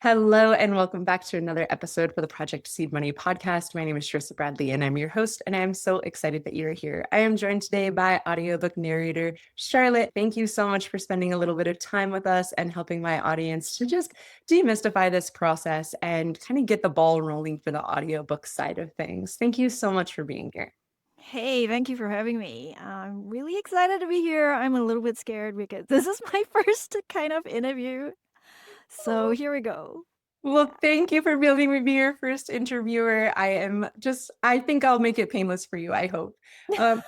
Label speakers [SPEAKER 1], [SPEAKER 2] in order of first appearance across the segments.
[SPEAKER 1] Hello and welcome back to another episode for the Project Seed Money podcast. My name is Sharissa Bradley and I'm your host, and I'm so excited that you're here. I am joined today by audiobook narrator Charlotte. Thank you so much for spending a little bit of time with us and helping my audience to just demystify this process and kind of get the ball rolling for the audiobook side of things. Thank you so much for being here.
[SPEAKER 2] Hey, thank you for having me. I'm really excited to be here. I'm a little bit scared because this is my first kind of interview. So here we go.
[SPEAKER 1] Well, thank you for being your first interviewer. I think I'll make it painless for you, I hope. Um,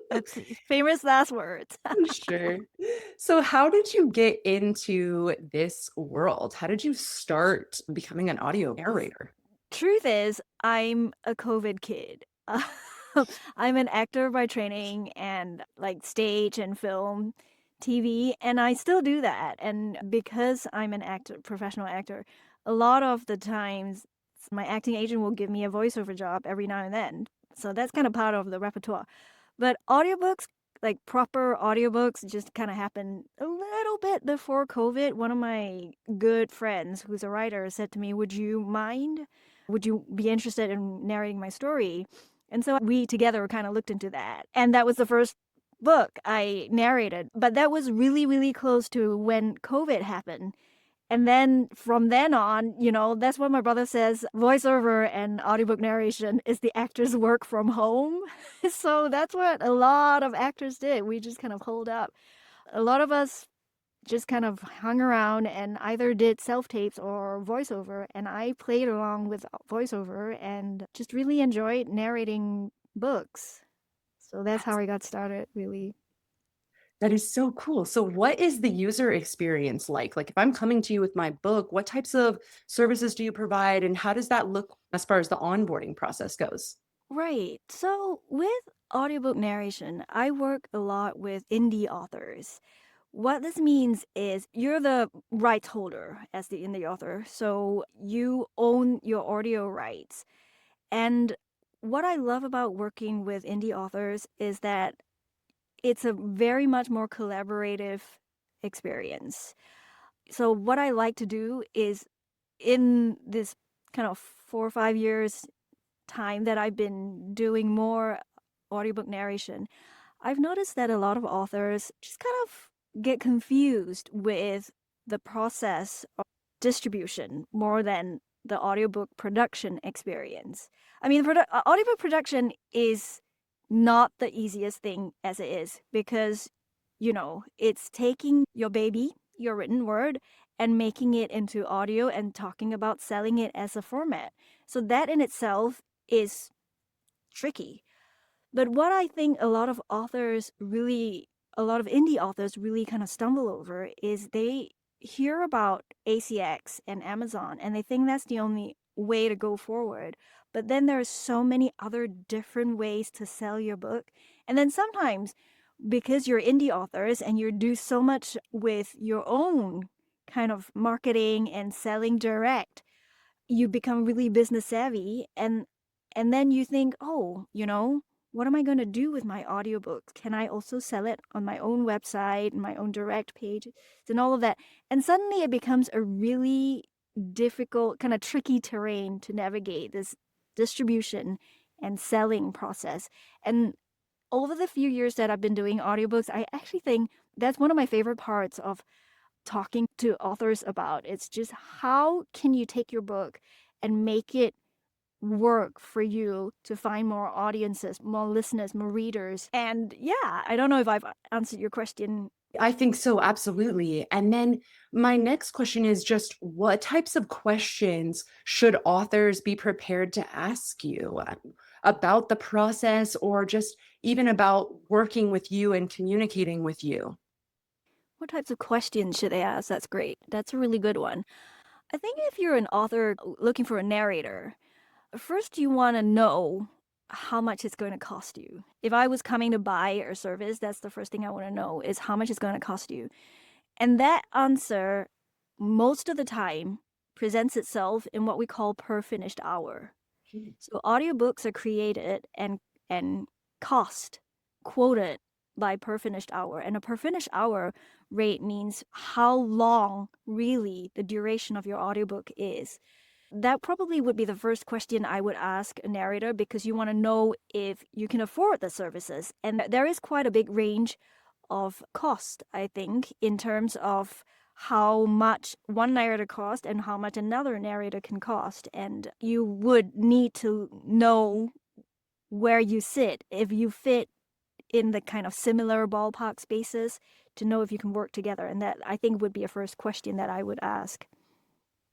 [SPEAKER 2] That's famous last words.
[SPEAKER 1] Sure. So, how did you get into this world? How did you start becoming an audio narrator?
[SPEAKER 2] Truth is, I'm a COVID kid. I'm an actor by training and like stage and film, TV, and I still do that. And because I'm an actor, professional actor, a lot of the times my acting agent will give me a voiceover job every now and then. So that's kind of part of the repertoire. But audiobooks, like proper audiobooks, just kind of happened a little bit before COVID. One of my good friends, who's a writer, said to me, "Would you mind? Would you be interested in narrating my story?" And so we together kind of looked into that. And that was the first book I narrated. But that was really, really close to when COVID happened. And then from then on, that's what my brother says, voiceover and audiobook narration is the actor's work from home. So that's what a lot of actors did. We just kind of holed up. A lot of us just kind of hung around and either did self-tapes or voiceover, and I played along with voiceover and just really enjoyed narrating books. So that's how I got started, really.
[SPEAKER 1] That is so cool. So, what is the user experience like? Like, if I'm coming to you with my book, what types of services do you provide, and how does that look as far as the onboarding process goes?
[SPEAKER 2] Right. So with audiobook narration, I work a lot with indie authors. What this means is you're the rights holder as the indie author. So you own your audio rights. And what I love about working with indie authors is that it's a very much more collaborative experience. So what I like to do is in this kind of 4 or 5 years time that I've been doing more audiobook narration, I've noticed that a lot of authors just kind of get confused with the process of distribution more than the audiobook production experience. I mean, audiobook production is not the easiest thing as it is because, it's taking your baby, your written word, and making it into audio and talking about selling it as a format. So that in itself is tricky. But what I think a lot of indie authors really kind of stumble over is they hear about ACX and Amazon and they think that's the only way to go forward. But then there's so many other different ways to sell your book. And then sometimes because you're indie authors and you do so much with your own kind of marketing and selling direct, you become really business savvy and then you think, "Oh, what am I going to do with my audiobook? Can I also sell it on my own website and my own direct page and all of that?" And suddenly it becomes a really difficult, kind of tricky terrain to navigate this distribution and selling process. And over the few years that I've been doing audiobooks, I actually think that's one of my favorite parts of talking to authors about. It's just how can you take your book and make it work for you to find more audiences, more listeners, more readers. And yeah, I don't know if I've answered your question.
[SPEAKER 1] I think so, absolutely. And then my next question is just what types of questions should authors be prepared to ask you about the process or just even about working with you and communicating with you?
[SPEAKER 2] What types of questions should they ask? That's great. That's a really good one. I think if you're an author looking for a narrator, first you want to know how much it's going to cost you. If I was coming to buy a service, that's the first thing I want to know is how much it's going to cost you. And that answer, most of the time, presents itself in what we call per finished hour. So audiobooks are created and cost quoted by per finished hour. And a per finished hour rate means how long really the duration of your audiobook is. That probably would be the first question I would ask a narrator, because you want to know if you can afford the services. And there is quite a big range of cost, I think, in terms of how much one narrator costs and how much another narrator can cost. And you would need to know where you sit, if you fit in the kind of similar ballpark spaces, to know if you can work together. And that, I think, would be a first question that I would ask.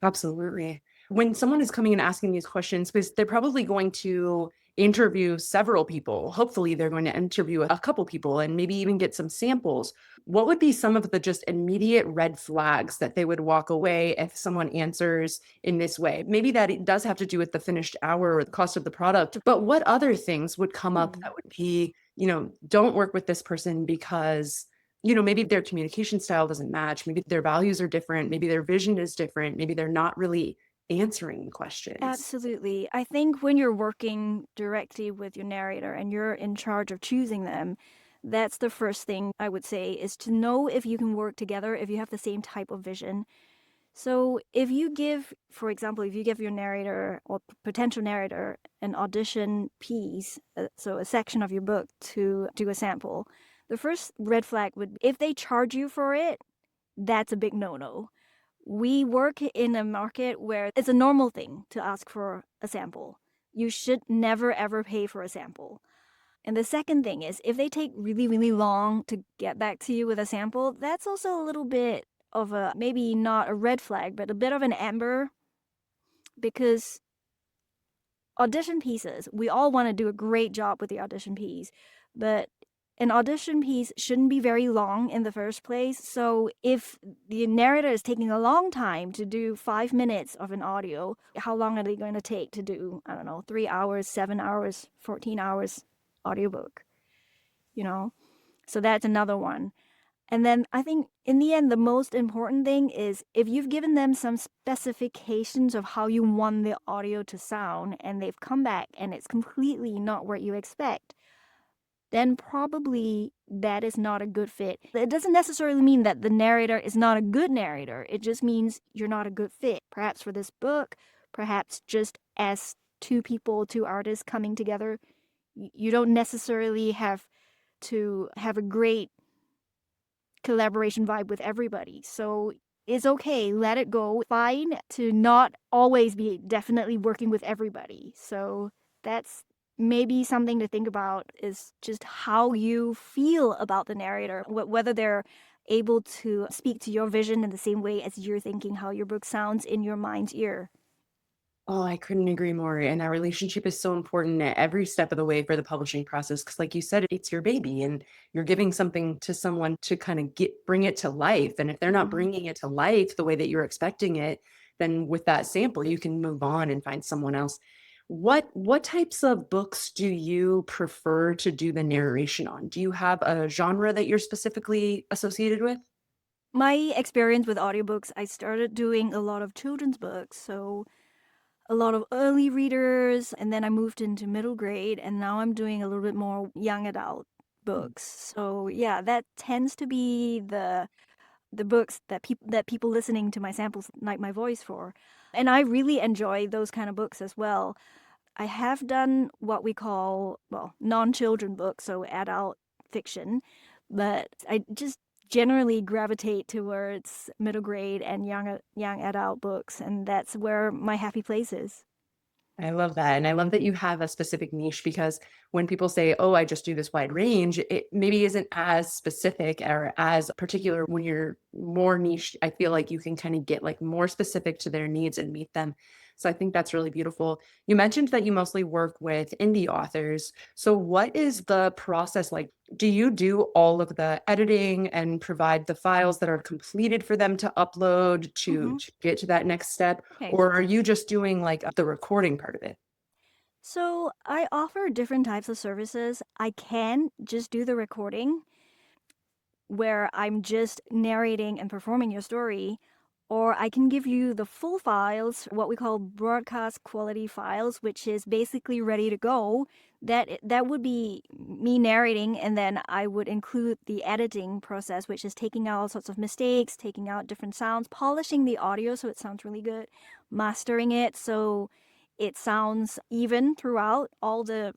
[SPEAKER 1] Absolutely. When someone is coming and asking these questions, because they're probably going to interview several people, hopefully they're going to interview a couple people and maybe even get some samples. What would be some of the just immediate red flags that they would walk away if someone answers in this way? Maybe that it does have to do with the finished hour or the cost of the product, but what other things would come up that would be, don't work with this person because maybe their communication style doesn't match. Maybe their values are different. Maybe their vision is different. Maybe they're not really answering the questions.
[SPEAKER 2] Absolutely. I think when you're working directly with your narrator and you're in charge of choosing them, that's the first thing I would say, is to know if you can work together, if you have the same type of vision. So if you give, for example, if you give your narrator or potential narrator an audition piece, so a section of your book to do a sample, the first red flag would be if they charge you for it, that's a big no-no. We work in a market where it's a normal thing to ask for a sample. You should never ever pay for a sample. And the second thing is, if they take really, really long to get back to you with a sample, that's also a little bit of a, maybe not a red flag, but a bit of an amber, because audition pieces, we all want to do a great job with the audition piece, but an audition piece shouldn't be very long in the first place. So if the narrator is taking a long time to do 5 minutes of an audio, how long are they going to take to do, I don't know, 3 hours, 7 hours, 14 hours audiobook? So that's another one. And then I think in the end, the most important thing is, if you've given them some specifications of how you want the audio to sound and they've come back and it's completely not what you expect, then probably that is not a good fit. It doesn't necessarily mean that the narrator is not a good narrator. It just means you're not a good fit, perhaps for this book, perhaps just as two people, two artists coming together. You don't necessarily have to have a great collaboration vibe with everybody. So it's okay, let it go. Fine to not always be definitely working with everybody. So that's maybe something to think about, is just how you feel about the narrator, whether they're able to speak to your vision in the same way as you're thinking how your book sounds in your mind's ear.
[SPEAKER 1] Oh, I couldn't agree more. And our relationship is so important at every step of the way for the publishing process. Cause like you said, it's your baby and you're giving something to someone to kind of bring it to life. And if they're not bringing it to life the way that you're expecting it, then with that sample, you can move on and find someone else. What types of books do you prefer to do the narration on? Do you have a genre that you're specifically associated with?
[SPEAKER 2] My experience with audiobooks, I started doing a lot of children's books, so a lot of early readers, and then I moved into middle grade, and now I'm doing a little bit more young adult books. So yeah, that tends to be the books that people listening to my samples like my voice for. And I really enjoy those kind of books as well. I have done what we call, well, non-children books, so adult fiction, but I just generally gravitate towards middle grade and young adult books, and that's where my happy place is.
[SPEAKER 1] I love that. And I love that you have a specific niche, because when people say, oh, I just do this wide range, it maybe isn't as specific or as particular. When you're more niche, I feel like you can kind of get like more specific to their needs and meet them. So I think that's really beautiful. You mentioned that you mostly work with indie authors. So what is the process like? Do you do all of the editing and provide the files that are completed for them to upload to get to that next step?
[SPEAKER 2] Okay.
[SPEAKER 1] Or are you just doing like the recording part of it?
[SPEAKER 2] So I offer different types of services. I can just do the recording, where I'm just narrating and performing your story, or I can give you the full files, what we call broadcast quality files, which is basically ready to go. That would be me narrating, and then I would include the editing process, which is taking out all sorts of mistakes, taking out different sounds, polishing the audio so it sounds really good, mastering it so it sounds even throughout all the,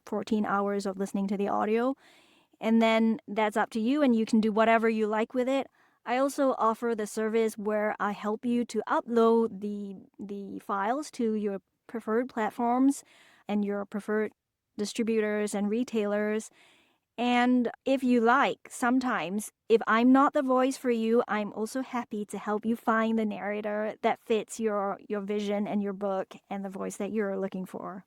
[SPEAKER 2] 14 hours of listening to the audio. And then that's up to you, and you can do whatever you like with it. I also offer the service where I help you to upload the files to your preferred platforms and your preferred distributors and retailers. And if you like, sometimes if I'm not the voice for you, I'm also happy to help you find the narrator that fits your vision and your book and the voice that you're looking for.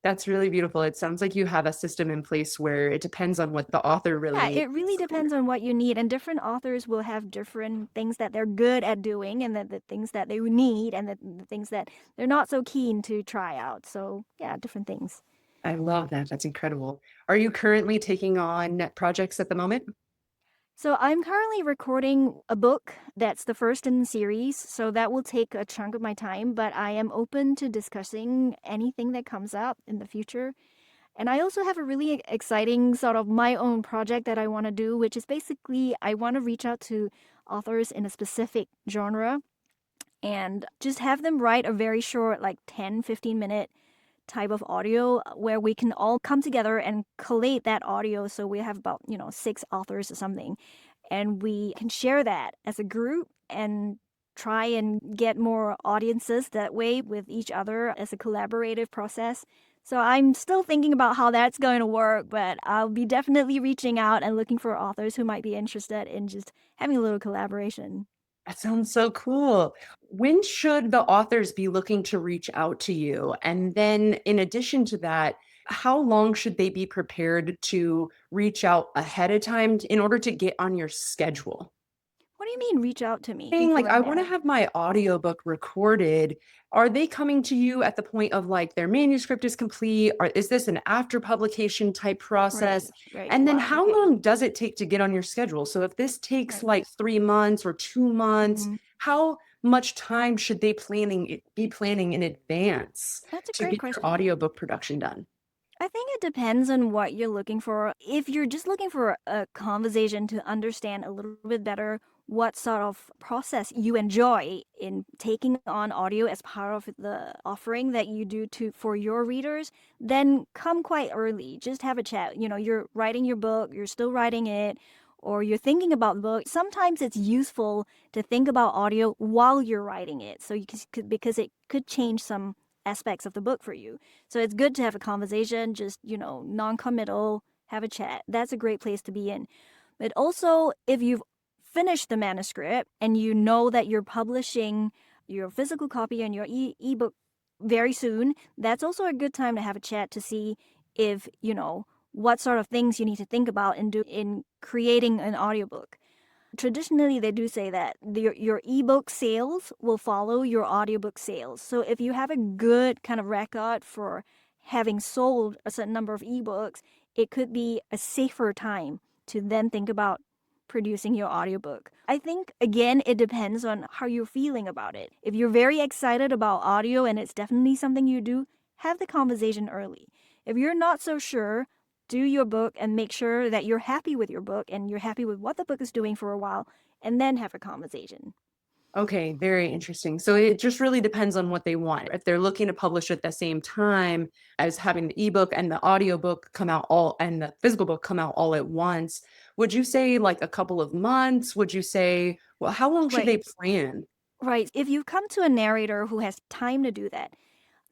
[SPEAKER 1] That's really beautiful. It sounds like you have a system in place where it depends on what the author really
[SPEAKER 2] Yeah,
[SPEAKER 1] needs.
[SPEAKER 2] it really depends on what you need, and different authors will have different things that they're good at doing, and the things that they need, and the things that they're not so keen to try out. So, yeah, different things.
[SPEAKER 1] I love that. That's incredible. Are you currently taking on projects at the moment?
[SPEAKER 2] So, I'm currently recording a book that's the first in the series, so that will take a chunk of my time, but I am open to discussing anything that comes up in the future. And I also have a really exciting sort of my own project that I want to do, which is basically I want to reach out to authors in a specific genre and just have them write a very short, like 10-15 minute type of audio where we can all come together and collate that audio. So we have about, 6 authors or something, and we can share that as a group and try and get more audiences that way with each other as a collaborative process. So I'm still thinking about how that's going to work, but I'll be definitely reaching out and looking for authors who might be interested in just having a little collaboration.
[SPEAKER 1] That sounds so cool. When should the authors be looking to reach out to you? And then, in addition to that, how long should they be prepared to reach out ahead of time in order to get on your schedule?
[SPEAKER 2] What do you mean reach out to me
[SPEAKER 1] Saying like, I want to
[SPEAKER 2] beforehand?
[SPEAKER 1] have my audiobook recorded. Are they coming to you at the point of like their manuscript is complete? Or is this an after publication type
[SPEAKER 2] Right,
[SPEAKER 1] process?
[SPEAKER 2] right.
[SPEAKER 1] And then
[SPEAKER 2] Wow,
[SPEAKER 1] how
[SPEAKER 2] okay.
[SPEAKER 1] long does it take to get on your schedule? So if this takes
[SPEAKER 2] Right.
[SPEAKER 1] like 3 months or 2 months,
[SPEAKER 2] hmm
[SPEAKER 1] how much time should they be planning in advance
[SPEAKER 2] That's a
[SPEAKER 1] to
[SPEAKER 2] great
[SPEAKER 1] get their
[SPEAKER 2] question.
[SPEAKER 1] audiobook production done?
[SPEAKER 2] I think it depends on what you're looking for. If you're just looking for a conversation to understand a little bit better what sort of process you enjoy in taking on audio as part of the offering that you do to for your readers, then come quite early. Just have a chat. You're writing your book, you're still writing it, or you're thinking about the book. Sometimes it's useful to think about audio while you're writing it, so because it could change some aspects of the book for you. So it's good to have a conversation, just, non-committal, have a chat. That's a great place to be in. But also, if you've finished the manuscript and you know that you're publishing your physical copy and your ebook very soon, that's also a good time to have a chat to see if, what sort of things you need to think about and do in creating an audiobook. Traditionally, they do say that your ebook sales will follow your audiobook sales. So if you have a good kind of record for having sold a certain number of ebooks, it could be a safer time to then think about producing your audiobook. I think, again, it depends on how you're feeling about it. If you're very excited about audio and it's definitely something you do, have the conversation early. If you're not so sure, do your book and make sure that you're happy with your book and you're happy with what the book is doing for a while, and then have a conversation.
[SPEAKER 1] Okay, very interesting. So it just really depends on what they want. If they're looking to publish at the same time as having the ebook and the audiobook come out all and the physical book come out all at once, would you say like a couple of months? Would you say, well, how long should
[SPEAKER 2] Right,
[SPEAKER 1] they plan?
[SPEAKER 2] right. If you come to a narrator who has time to do that,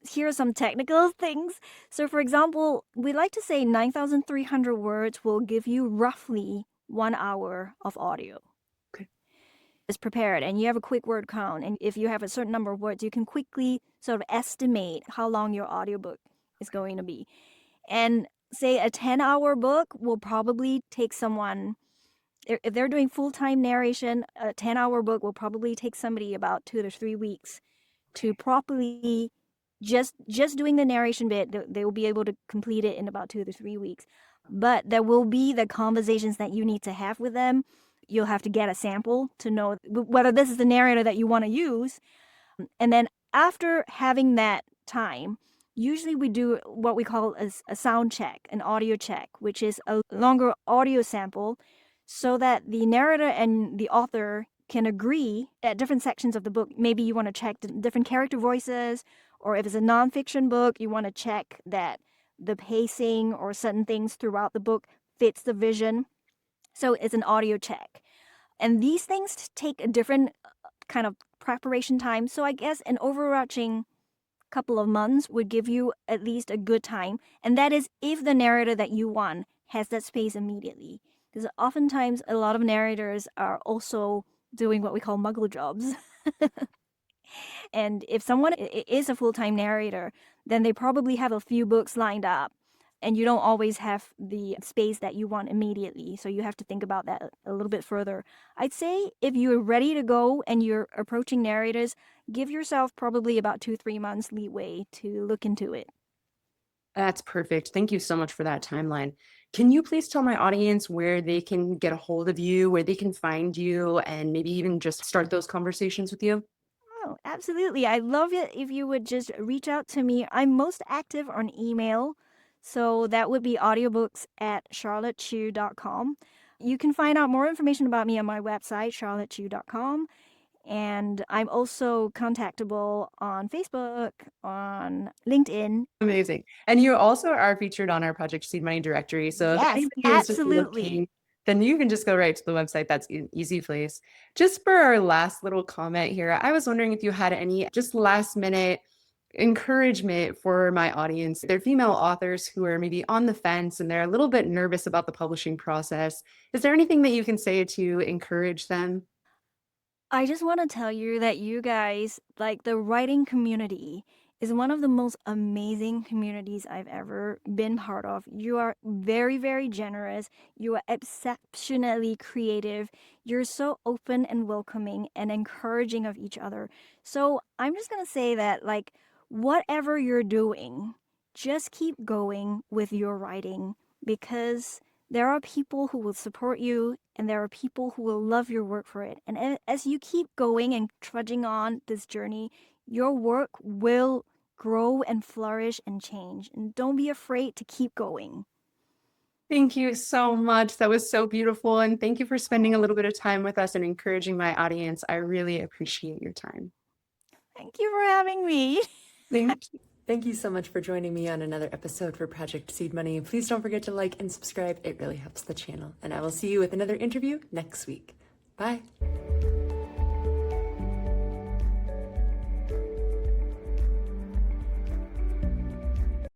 [SPEAKER 2] here are some technical things. So, for example, we like to say 9,300 words will give you roughly 1 hour of audio.
[SPEAKER 1] Okay.
[SPEAKER 2] Is prepared and you have a quick word count, and if you have a certain number of words, you can quickly sort of estimate how long your audiobook is going to be. And say a 10-hour book will probably take someone, if they're doing full-time narration, a 10-hour book will probably take somebody about 2 to 3 weeks to properly just doing the narration bit. They will be able to complete it in about 2 to 3 weeks. But there will be the conversations that you need to have with them. you'll have to get a sample to know whether this is the narrator that you want to use. And then after having that time, usually we do what we call a sound check, an audio check, which is a longer audio sample so that the narrator and the author can agree at different sections of the book. Maybe you want to check different character voices, or if it's a nonfiction book, you want to check that the pacing or certain things throughout the book fits the vision. So it's an audio check. And these things take a different kind of preparation time. So I guess an overarching couple of months would give you at least a good time. And that is if the narrator that you want has that space immediately. Because oftentimes a lot of narrators are also doing what we call muggle jobs. And if someone is a full-time narrator, then they probably have a few books lined up, and you don't always have the space that you want immediately. So you have to think about that a little bit further. I'd say if you're ready to go and you're approaching narrators, give yourself probably about 2-3 months leeway to look into it.
[SPEAKER 1] That's perfect. Thank you so much for that timeline. Can you please tell my audience where they can get a hold of you, where they can find you, and maybe even just start those conversations with you?
[SPEAKER 2] Oh, absolutely. I'd love it if you would just reach out to me. I'm most active on email. So that would be audiobooks@charlottechiew.com. You can find out more information about me on my website, charlottechiew.com. And I'm also contactable on Facebook, on LinkedIn.
[SPEAKER 1] Amazing. And you also are featured on our Project Seed Money directory. So if
[SPEAKER 2] Yes,
[SPEAKER 1] anybody is just
[SPEAKER 2] absolutely.
[SPEAKER 1] looking, then you can just go right to the website. That's an easy place. Just for our last little comment here, I was wondering if you had any just last minute encouragement for my audience. They're female authors who are maybe on the fence and they're a little bit nervous about the publishing process. Is there anything that you can say to encourage them?
[SPEAKER 2] I just want to tell you that you guys, like the writing community, is one of the most amazing communities I've ever been part of. You are very, very generous. You are exceptionally creative. You're so open and welcoming and encouraging of each other. So I'm just going to say that, like, whatever you're doing, just keep going with your writing because there are people who will support you and there are people who will love your work for it. And as you keep going and trudging on this journey, your work will grow and flourish and change. And don't be afraid to keep going.
[SPEAKER 1] Thank you so much. That was so beautiful. And thank you for spending a little bit of time with us and encouraging my audience. I really appreciate your time.
[SPEAKER 2] Thank you for having me.
[SPEAKER 1] Thank you. Thank you so much for joining me on another episode for Project Seed Money. Please don't forget to like and subscribe. It really helps the channel. And I will see you with another interview next week. Bye.